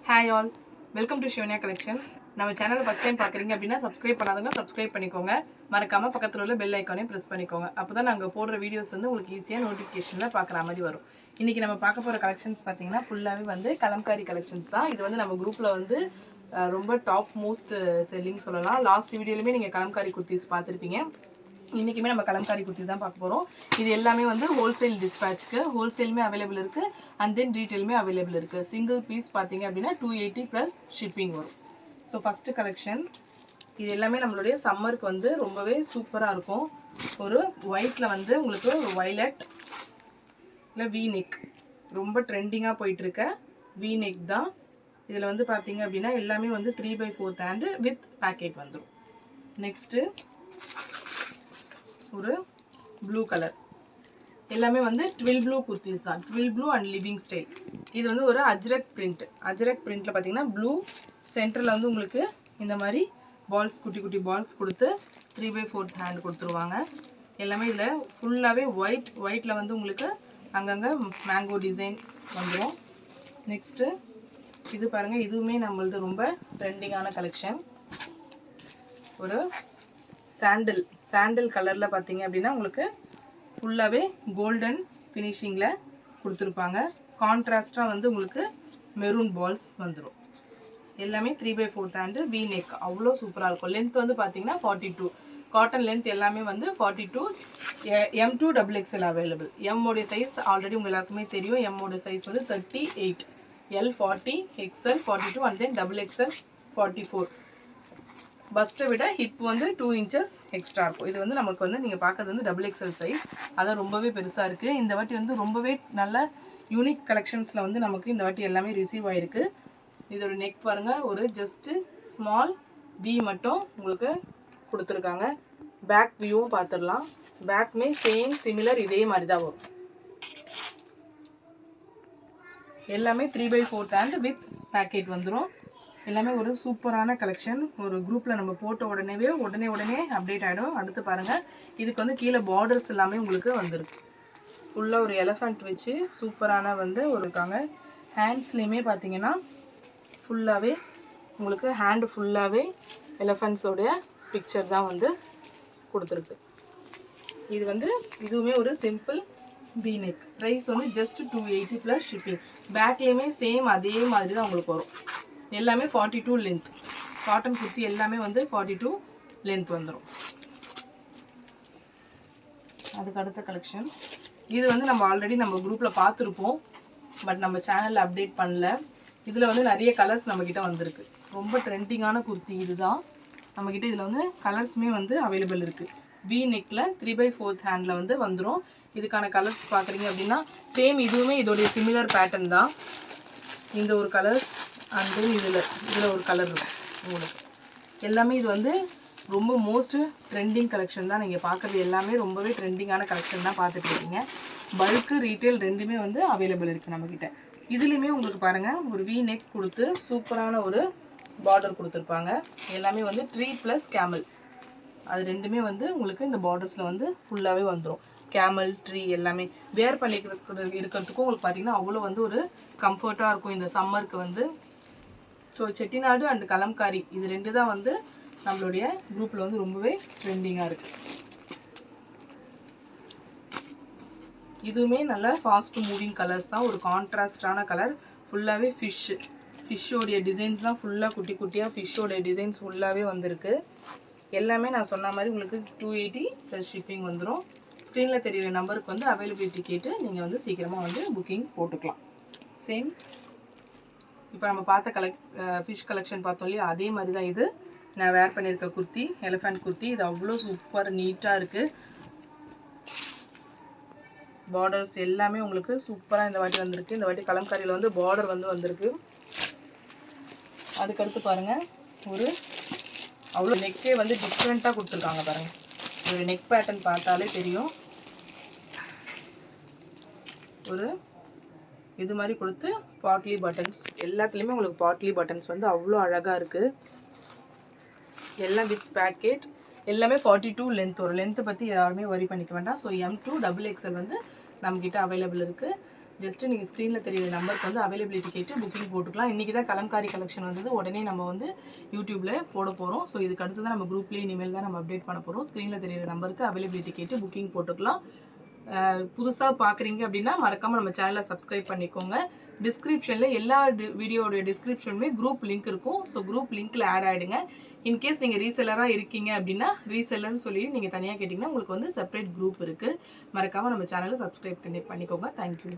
Hi all, welcome to Shivanya Collection. நம்ம சேனலை first time பார்க்குறீங்க அப்படின்னா சப்ஸ்கிரைப் பண்ணாதவங்க சப்ஸ்கிரைப் பண்ணிக்கோங்க. மறக்காம பக்கத்தில் உள்ள பெல் ஐக்கானையும் ப்ரெஸ் பண்ணிக்கோங்க. அப்போ தான் நாங்கள் போடுற வீடியோஸ் வந்து உங்களுக்கு ஈஸியாக நோட்டிஃபிகேஷனில் பார்க்குற மாதிரி வரும். இன்றைக்கி நம்ம பார்க்க போகிற கலெக்ஷன்ஸ் பார்த்தீங்கன்னா ஃபுல்லாகவே வந்து கலம்காரி கலெக்ஷன்ஸ் தான். இது வந்து நம்ம குரூப்பில் வந்து ரொம்ப டாப் மோஸ்ட் செல்லிங் சொல்லலாம். லாஸ்ட் வீடியோலையுமே நீங்கள் கலம்காரி குர்த்திஸ் பார்த்துருப்பீங்க. இன்றைக்குமே நம்ம கலம்காரி குர்த்தி தான் பார்க்க போகிறோம். இது எல்லாமே வந்து ஹோல்சேல் டிஸ்பேச்சுக்கு ஹோல்சேலுமே அவைலபிள் இருக்குது அண்ட் தென் ரீட்டெயிலுமே அவைலபிள் இருக்குது. சிங்கிள் பீஸ் பார்த்தீங்க அப்படின்னா 280 ப்ளஸ் ஷிப்பிங் வரும். ஸோ ஃபஸ்ட்டு கலெக்ஷன் இது எல்லாமே நம்மளுடைய சம்மருக்கு வந்து ரொம்பவே சூப்பராக இருக்கும். ஒரு ஒயிட்டில் வந்து உங்களுக்கு ஒரு வைலட் இல்லை வி நெக் ரொம்ப ட்ரெண்டிங்காக போயிட்டுருக்க வி நெக் தான். இதில் வந்து பார்த்தீங்க அப்படின்னா எல்லாமே வந்து 3/4 ஹேண்டு வித் பேக்கெட் வந்துடும். நெக்ஸ்ட்டு ஒரு ப்ளூ கலர், எல்லாமே வந்து ட்வில் ப்ளூ குர்த்திஸ் தான். ட்வில் ப்ளூ அண்ட் லிவிங் ஸ்டைல். இது வந்து ஒரு அஜ்ரக் பிரிண்ட். அஜ்ரக் பிரிண்ட்டில் பார்த்தீங்கன்னா ப்ளூ சென்டரில் வந்து உங்களுக்கு இந்த மாதிரி பால்ஸ் குட்டி குட்டி பால்ஸ் கொடுத்து 3/4 ஹேண்ட் கொடுத்துருவாங்க. எல்லாமே இதில் ஃபுல்லாகவே ஒயிட்டில் வந்து உங்களுக்கு அங்கங்கே மேங்கோ டிசைன் வந்துடும். நெக்ஸ்ட்டு இது பாருங்கள், இதுவுமே நம்மளது ரொம்ப ட்ரெண்டிங்கான கலெக்ஷன். ஒரு சாண்டில் கலரில் பார்த்தீங்க அப்படின்னா உங்களுக்கு ஃபுல்லாகவே கோல்டன் ஃபினிஷிங்கில் கொடுத்துருப்பாங்க. கான்ட்ராஸ்டாக வந்து உங்களுக்கு மெரூன் பால்ஸ் வந்துடும். எல்லாமே 3/4 ஹேண்டு வி நெக், அவ்வளோ சூப்பராக இருக்கும். லென்த் வந்து பார்த்தீங்கன்னா 42 காட்டன் லென்த் எல்லாமே வந்து 42. M2 XXL available. எம்மோடைய சைஸ் ஆல்ரெடி உங்களுக்கு எல்லாருக்குமே தெரியும். எம்மோடைய சைஸ் வந்து 38, L 40, XL 42 and then XXL 44. பஸ்ட்டை விட ஹிப் வந்து 2 inches எக்ஸ்ட்ரா இருக்கும். இது வந்து நமக்கு வந்து நீங்கள் பார்க்கறது வந்து XXL சைஸ், அதான் ரொம்பவே பெருசாக இருக்குது. இந்த வாட்டி வந்து ரொம்பவே நல்ல யூனிக் கலெக்ஷன்ஸில் வந்து நமக்கு இந்த வாட்டி எல்லாமே ரிசீவ் ஆகிருக்கு. இதோட நெக் பாருங்கள், ஒரு ஜஸ்ட்டு ஸ்மால் வி மட்டும் உங்களுக்கு கொடுத்துருக்காங்க. பேக் வியூவும் பார்த்துடலாம். பேக்குமே சேம் சிமிலர் இதே மாதிரி தான் வரும். எல்லாமே 3/4 ஹேண்ட் வித் பேக்கெட் வந்துடும். எல்லாமே ஒரு சூப்பரான கலெக்ஷன். ஒரு குரூப்பில் நம்ம போட்ட உடனே அப்டேட் ஆகிடும். அடுத்து பாருங்கள், இதுக்கு வந்து கீழே பார்டர்ஸ் எல்லாமே உங்களுக்கு வந்துருக்கு. ஃபுல்லாக ஒரு எலஃபண்ட் வச்சு சூப்பரான வந்து ஒரு இருக்காங்க. ஹேண்ட்ஸ்லேயுமே பார்த்தீங்கன்னா ஃபுல்லாகவே உங்களுக்கு ஹேண்டு ஃபுல்லாகவே எலஃபண்ட்ஸோடைய பிக்சர் தான் வந்து கொடுத்துருக்கு. இது வந்து இதுவுமே ஒரு சிம்பிள் வி நெக். ப்ரைஸ் வந்து ஜஸ்ட் 280 ப்ளஸ் ஷிப்பிங். பேக்லேயுமே சேம் அதே மாதிரி தான் உங்களுக்கு வரும். எல்லாமே 42 லென்த். காட்டன் குர்த்தி எல்லாமே வந்து 42 லென்த் வந்துடும். அதுக்கு அடுத்த கலெக்ஷன் இது வந்து நம்ம ஆல்ரெடி நம்ம குரூப்பில் பார்த்துருப்போம், பட் நம்ம சேனலில் அப்டேட் பண்ணல. இதில் வந்து நிறைய கலர்ஸ் நம்மக்கிட்ட வந்திருக்கு. ரொம்ப ட்ரெண்டிங்கான குர்த்தி இது தான் நம்மக்கிட்ட. இதில் வந்து கலர்ஸுமே வந்து அவைலபிள் இருக்குது. வி நெக்கில் 3/4 ஹேண்டில் வந்து வந்துடும். இதுக்கான கலர்ஸ் பார்க்குறீங்க அப்படின்னா சேம் இதுவுமே இதோடைய சிமிலர் பேட்டர்ன் தான். இந்த ஒரு கலர்ஸ் அண்ட் இதில் ஒரு கலர் இருக்கும் உங்களுக்கு. எல்லாமே இது வந்து ரொம்ப மோஸ்ட் ட்ரெண்டிங் கலெக்ஷன் தான். நீங்கள் பார்க்குறது எல்லாமே ரொம்பவே ட்ரெண்டிங்கான கலெக்ஷன் தான் பார்த்துட்டு இருக்கீங்க. பல்க்கு ரீட்டெயில் ரெண்டுமே வந்து அவைலபிள் இருக்குது நம்மக்கிட்ட. இதுலேயுமே உங்களுக்கு பாருங்கள், ஒரு வி நெக் கொடுத்து சூப்பரான ஒரு பார்டர் கொடுத்துருப்பாங்க. எல்லாமே வந்து ட்ரீ ப்ளஸ் கேமல், அது ரெண்டுமே வந்து உங்களுக்கு இந்த பார்டர்ஸில் வந்து ஃபுல்லாகவே வந்துடும். கேமல் ட்ரீ எல்லாமே வேர் இருக்கிறதுக்கும் உங்களுக்கு பார்த்திங்கன்னா அவ்வளோ வந்து ஒரு கம்ஃபர்ட்டாக இருக்கும் இந்த சம்மருக்கு வந்து. ஸோ செட்டிநாடு அண்ட் கலம்காரி இது ரெண்டு தான் வந்து நம்மளுடைய குரூப்பில் வந்து ரொம்பவே ட்ரெண்டிங்காக இருக்குது. இதுவுமே நல்ல ஃபாஸ்ட் மூவிங் கலர்ஸ் தான். ஒரு கான்ட்ராஸ்டான கலர். ஃபுல்லாகவே ஃபிஷ்ஷோடைய டிசைன்ஸ் தான். ஃபுல்லாக குட்டி குட்டியாக ஃபிஷ்ஷோடைய டிசைன்ஸ் ஃபுல்லாகவே வந்திருக்கு. எல்லாமே நான் சொன்ன மாதிரி உங்களுக்கு 280 ப்ளஸ் ஷிப்பிங் வந்துடும். ஸ்க்ரீனில் தெரியிற நம்பருக்கு வந்து அவைலபிலிட்டி கேட்டு நீங்கள் வந்து சீக்கிரமாக வந்து புக்கிங் போட்டுக்கலாம். சேம் இப்போ நம்ம பார்த்த ஃபிஷ் கலெக்ஷன் பார்த்தோம் இல்லையா, அதே மாதிரி தான் இது. நான் வேர் பண்ணியிருக்க குர்த்தி எலிஃபண்ட் குர்த்தி. இது அவ்வளோ சூப்பர் நீட்டாக இருக்குது. பார்டர்ஸ் எல்லாமே உங்களுக்கு சூப்பராக இந்த வாட்டி வந்திருக்கு. இந்த வாட்டி கலம்காரியில் வந்து பார்டர் வந்து வந்திருக்கு. அதுக்கடுத்து பாருங்கள், ஒரு அவ்வளோ நெக்கே வந்து டிஃப்ரெண்ட்டாக கொடுத்துருக்காங்க பாருங்கள். ஒரு நெக் பேட்டர்ன் பார்த்தாலே தெரியும். ஒரு இது மாதிரி கொடுத்து பாட்லி பட்டன்ஸ் எல்லாத்துலேயுமே உங்களுக்கு பாட்லி பட்டன்ஸ் வந்து அவ்வளோ அழகாக இருக்குது. எல்லாம் வித் பேக்கெட். எல்லாமே 42 லென்த். ஒரு லென்த்து பற்றி யாருமே வரி பண்ணிக்க வேண்டாம். ஸோ M2 XXL வந்து நம்மக்கிட்ட அவைலபிள் இருக்குது. ஜஸ்ட்டு நீங்கள் ஸ்க்ரீனில் தெரியுற நம்பருக்கு வந்து அவைலபிலிட்டி கேட்டு புக்கிங் போட்டுக்கலாம். இன்றைக்கி தான் கலம்காரி கலெக்ஷன் வந்தது, உடனே நம்ம வந்து யூடியூப்பில் போட போகிறோம். ஸோ இதுக்கு அடுத்து தான் நம்ம குரூப்லேயே இனிமேல் தான் நம்ம அப்டேட் பண்ண போகிறோம். ஸ்க்ரீனில் தெரியுற நம்பருக்கு அவைலபிலிட்டி கேட்டு புக்கிங் போட்டுக்கலாம். புதுசாக பார்க்குறீங்க அப்படின்னா மறக்காமல் நம்ம சேனலை சப்ஸ்கிரைப் பண்ணிக்கோங்க. டிஸ்கிரிப்ஷனில் எல்லா வீடியோடைய டிஸ்கிரிப்ஷனுமே குரூப் லிங்க் இருக்கும். ஸோ குரூப் லிங்க்கில் ஆட் ஆகிடுங்க. இன்கேஸ் நீங்கள் ரீசெல்லராக இருக்கீங்க அப்படின்னா ரீசெல்லர்னு சொல்லி நீங்கள் தனியாக கேட்டிங்கன்னா உங்களுக்கு வந்து செப்பரேட் குரூப் இருக்குது. மறக்காமல் நம்ம சேனலை சப்ஸ்கிரைப் பண்ணிக்கோங்க. தேங்க்யூ.